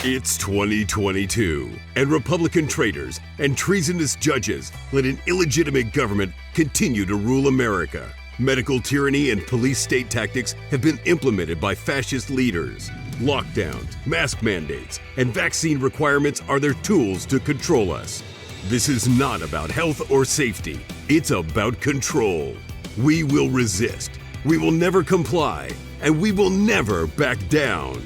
It's 2022, and Republican traitors and treasonous judges let an illegitimate government continue to rule America. Medical tyranny and police state tactics have been implemented by fascist leaders. Lockdowns, mask mandates, and vaccine requirements are their tools to control us. This is not about health or safety. It's about control. We will resist. We will never comply, and we will never back down.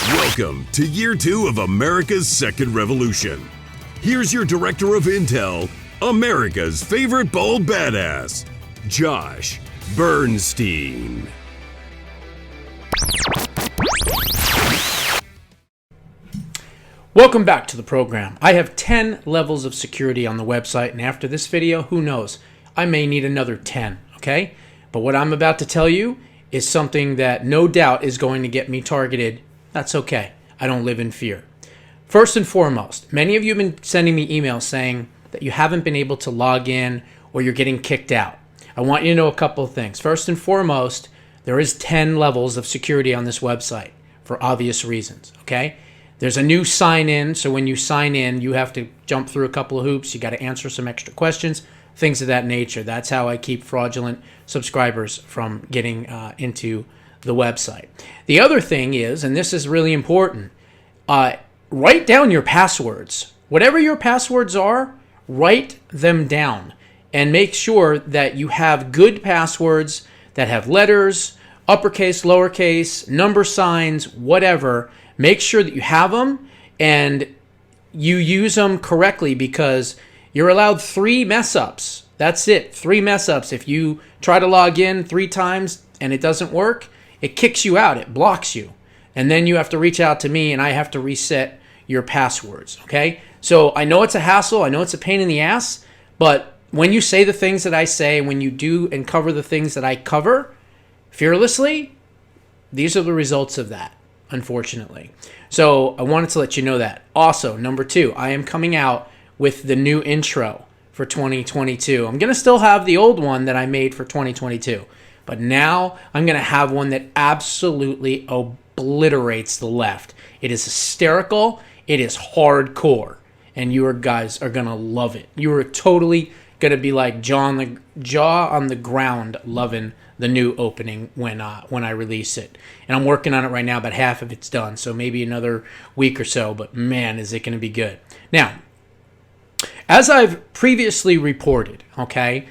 Welcome to Year 2 of America's Second Revolution. Here's your Director of Intel, America's favorite bald badass, Josh Bernstein. Welcome back to the program. I have 10 levels of security on the website, and after this video, who knows, I may need another 10, okay? But what I'm about to tell you is something that no doubt is going to get me targeted. That's okay. I don't live in fear. First and foremost, many of you have been sending me emails saying that you haven't been able to log in or you're getting kicked out. I want you to know a couple of things. First and foremost, there is 10 levels of security on this website for obvious reasons, okay? There's a new sign-in, so when you sign in, you have to jump through a couple of hoops. You got to answer some extra questions, things of that nature. That's how I keep fraudulent subscribers from getting into the website. The other thing is, and this is really important, write down your passwords. Whatever your passwords are, write them down and make sure that you have good passwords that have letters, uppercase, lowercase, number signs, whatever. Make sure that you have them and you use them correctly, because you're allowed 3 mess-ups. That's it, 3 mess-ups. If you try to log in 3 times and it doesn't work, it kicks you out, it blocks you. And then you have to reach out to me and I have to reset your passwords, okay? So I know it's a hassle, I know it's a pain in the ass, but when you say the things that I say, when you do and cover the things that I cover fearlessly, these are the results of that, unfortunately. So I wanted to let you know that. Also, number 2, I am coming out with the new intro for 2022. I'm going to still have the old one that I made for 2022. But now I'm going to have one that absolutely obliterates the left. It is hysterical. It is hardcore. And you guys are going to love it. You are totally going to be like jaw on the ground loving the new opening when I release it. And I'm working on it right now. About half of it's done. So maybe another week or so. But man, is it going to be good. Now, as I've previously reported, okay,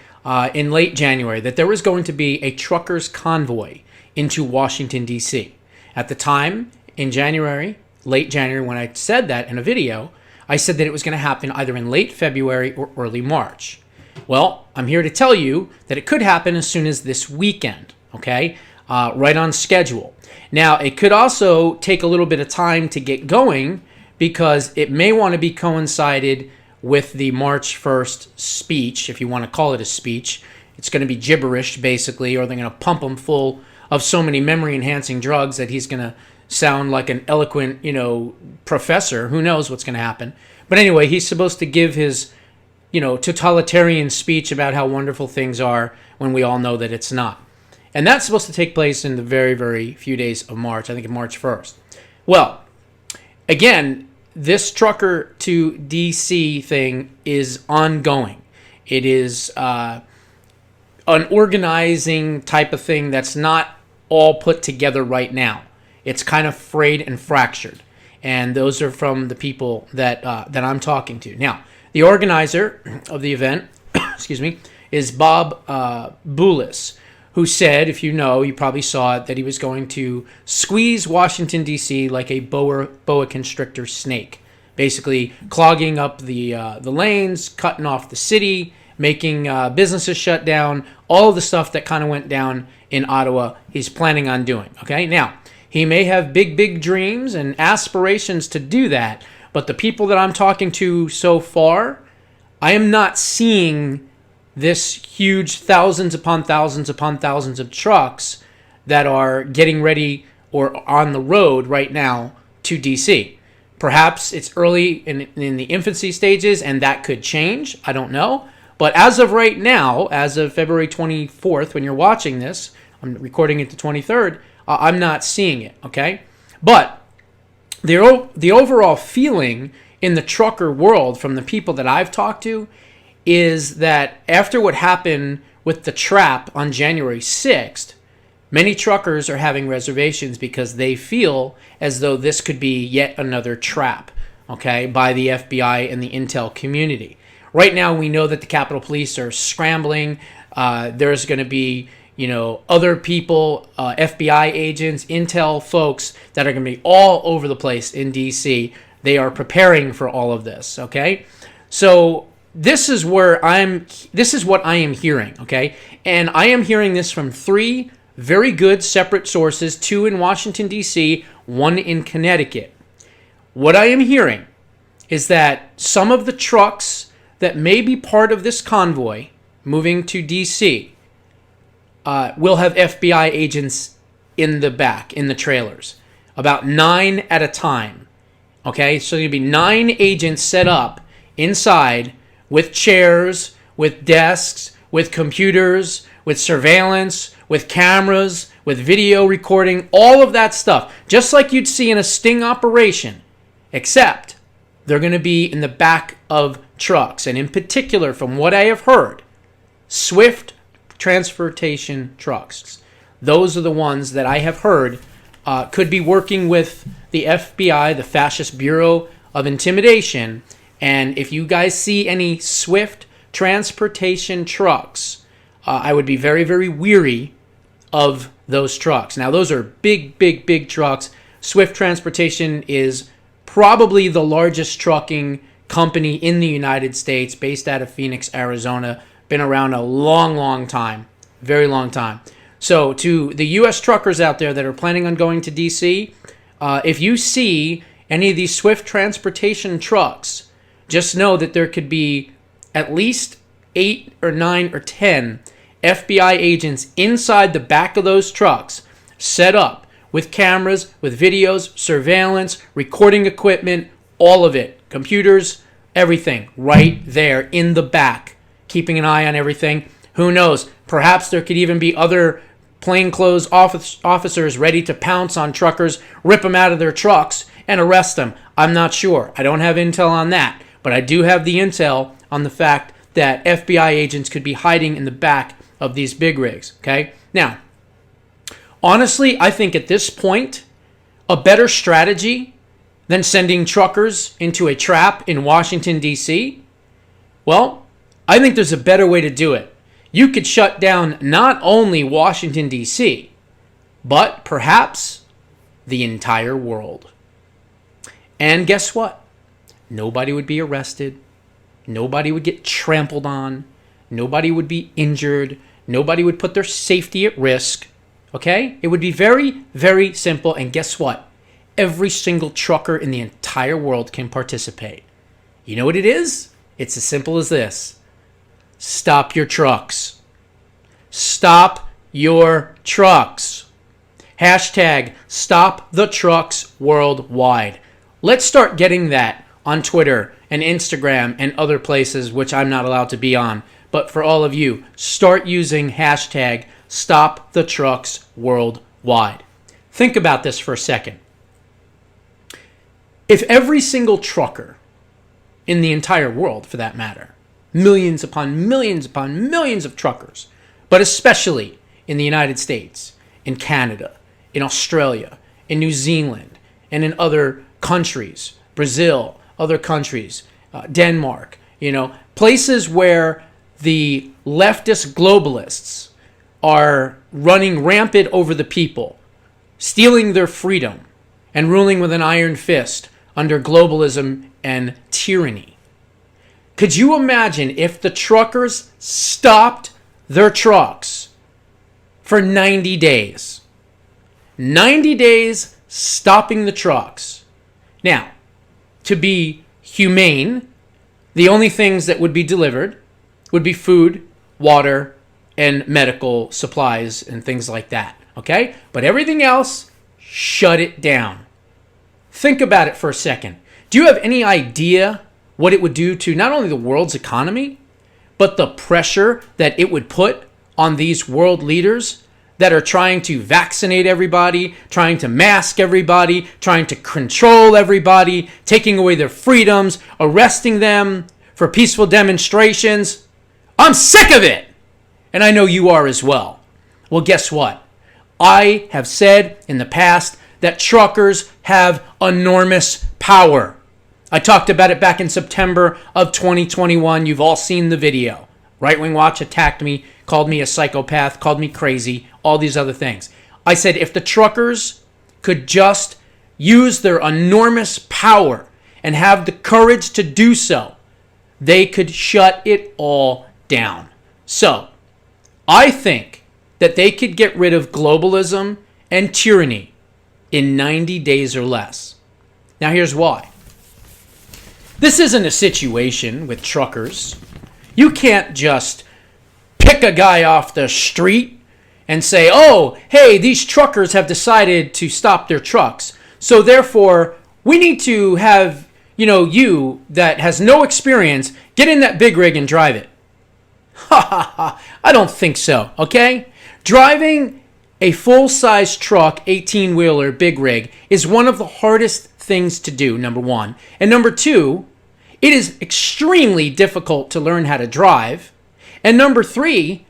in late January, that there was going to be a truckers' convoy into Washington, D.C. At the time, in January, late January, when I said that in a video, I said that it was going to happen either in late February or early March. Well, I'm here to tell you that it could happen as soon as this weekend, okay? Right on schedule. Now, it could also take a little bit of time to get going because it may want to be coincided with the March 1st speech, if you want to call it a speech. It's going to be gibberish, basically, or they're going to pump him full of so many memory-enhancing drugs that he's going to sound like an eloquent, professor. Who knows what's going to happen. But anyway, he's supposed to give his, totalitarian speech about how wonderful things are when we all know that it's not. And that's supposed to take place in the very, very few days of March, I think March 1st. Well, again, this trucker to DC thing is ongoing. It is an organizing type of thing that's not all put together right now. It's kind of frayed and fractured. And those are from the people that I'm talking to. Now, the organizer of the event, excuse me, is Bob Boulis, who said, if you probably saw it, that he was going to squeeze Washington, D.C. like a boa constrictor snake, basically clogging up the lanes, cutting off the city, making businesses shut down, all of the stuff that kind of went down in Ottawa, he's planning on doing, okay? Now, he may have big, big dreams and aspirations to do that, but the people that I'm talking to so far, I am not seeing this huge thousands upon thousands upon thousands of trucks that are getting ready or on the road right now to DC. Perhaps it's early in the infancy stages and that could change. I don't know. But as of right now, as of February 24th, when you're watching this, I'm recording it the 23rd, I'm not seeing it, okay? But the overall feeling in the trucker world from the people that I've talked to is that after what happened with the trap on January 6th, many truckers are having reservations because they feel as though this could be yet another trap, okay, by the FBI and the intel community. Right now, we know that the Capitol Police are scrambling. There's going to be, other people, FBI agents, intel folks that are going to be all over the place in D.C. They are preparing for all of this, okay? So this is what I am hearing, okay? And I am hearing this from 3 very good separate sources, 2 in Washington, D.C., 1 in Connecticut. What I am hearing is that some of the trucks that may be part of this convoy moving to D.C. Will have FBI agents in the back, in the trailers, about 9 at a time. Okay, so there'll be 9 agents set up inside with chairs, with desks, with computers, with surveillance, with cameras, with video recording, all of that stuff, just like you'd see in a sting operation, except they're going to be in the back of trucks. And in particular, from what I have heard, swift transportation trucks. Those are the ones that I have heard could be working with the FBI, the Fascist Bureau of Intimidation. And if you guys see any swift transportation trucks, I would be very, very weary of those trucks. Now, those are big, big, big trucks. Swift Transportation is probably the largest trucking company in the United States, based out of Phoenix, Arizona. Been around a long, long time. Very long time. So to the U.S. truckers out there that are planning on going to D.C., if you see any of these swift transportation trucks, just know that there could be at least 8 or 9 or 10 FBI agents inside the back of those trucks, set up with cameras, with videos, surveillance, recording equipment, all of it, computers, everything, right there in the back, keeping an eye on everything. Who knows? Perhaps there could even be other plainclothes officers ready to pounce on truckers, rip them out of their trucks, and arrest them. I'm not sure. I don't have intel on that. But I do have the intel on the fact that FBI agents could be hiding in the back of these big rigs. Okay? Now, honestly, I think at this point, a better strategy than sending truckers into a trap in Washington, D.C., well, I think there's a better way to do it. You could shut down not only Washington, D.C., but perhaps the entire world. And guess what? Nobody would be arrested. Nobody would get trampled on. Nobody would be injured. Nobody would put their safety at risk. Okay? It would be very, very simple. And guess what? Every single trucker in the entire world can participate. You know what it is? It's as simple as this. Stop your trucks. Stop your trucks. Hashtag stop the trucks worldwide. Let's start getting that on Twitter and Instagram and other places which I'm not allowed to be on. But for all of you, start using hashtag stop the trucks worldwide. Think about this for a second. If every single trucker in the entire world, for that matter, millions upon millions upon millions of truckers, but especially in the United States, in Canada, in Australia, in New Zealand, and in other countries, Brazil, other countries, Denmark, places where the leftist globalists are running rampant over the people, stealing their freedom, and ruling with an iron fist under globalism and tyranny. Could you imagine if the truckers stopped their trucks for 90 days? 90 days stopping the trucks. Now, to be humane, the only things that would be delivered would be food, water, and medical supplies and things like that. Okay? But everything else, shut it down. Think about it for a second. Do you have any idea what it would do to not only the world's economy, but the pressure that it would put on these world leaders that are trying to vaccinate everybody, trying to mask everybody, trying to control everybody, taking away their freedoms, arresting them for peaceful demonstrations. I'm sick of it. And I know you are as well. Well, guess what? I have said in the past that truckers have enormous power. I talked about it back in September of 2021. You've all seen the video. Right Wing Watch attacked me, called me a psychopath, called me crazy, all these other things. I said if the truckers could just use their enormous power and have the courage to do so, they could shut it all down. So, I think that they could get rid of globalism and tyranny in 90 days or less. Now here's why. This isn't a situation with truckers. You can't just pick a guy off the street and say, oh, hey, these truckers have decided to stop their trucks. So therefore, we need to have, you that has no experience, get in that big rig and drive it. Ha ha ha. I don't think so, okay? Driving a full-size truck, 18-wheeler, big rig, is one of the hardest things to do, number one. And number two, it is extremely difficult to learn how to drive. And number three,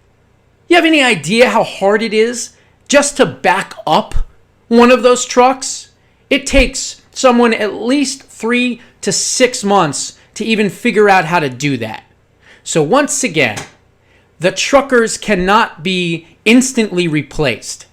you have any idea how hard it is just to back up one of those trucks? It takes someone at least 3 to 6 months to even figure out how to do that. So once again, the truckers cannot be instantly replaced.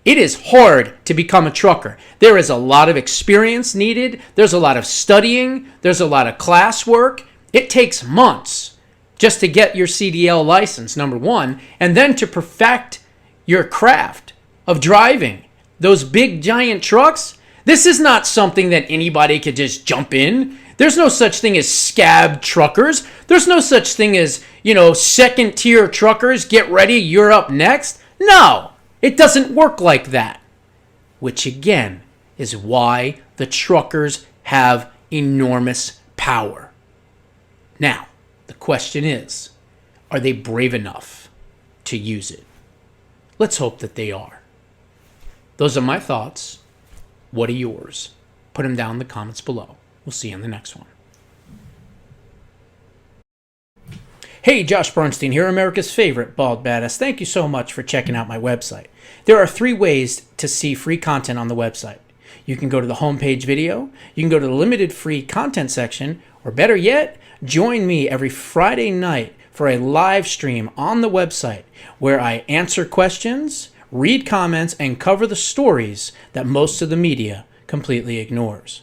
It is hard to become a trucker. There is a lot of experience needed. There's a lot of studying. There's a lot of classwork. It takes months just to get your CDL license, number one, and then to perfect your craft of driving those big giant trucks. This is not something that anybody could just jump in. There's no such thing as scab truckers. There's no such thing as, second tier truckers. Get ready, you're up next. No. It doesn't work like that, which again is why the truckers have enormous power. Now, the question is, are they brave enough to use it? Let's hope that they are. Those are my thoughts. What are yours? Put them down in the comments below. We'll see you in the next one. Hey, Josh Bernstein here, America's favorite bald badass. Thank you so much for checking out my website. There are 3 ways to see free content on the website. You can go to the homepage video, you can go to the limited free content section, or better yet, join me every Friday night for a live stream on the website where I answer questions, read comments, and cover the stories that most of the media completely ignores.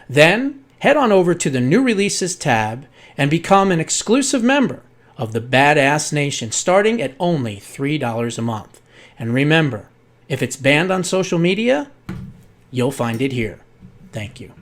Then, head on over to the New Releases tab and become an exclusive member of the Badass Nation starting at only $3 a month. And remember, if it's banned on social media, you'll find it here. Thank you.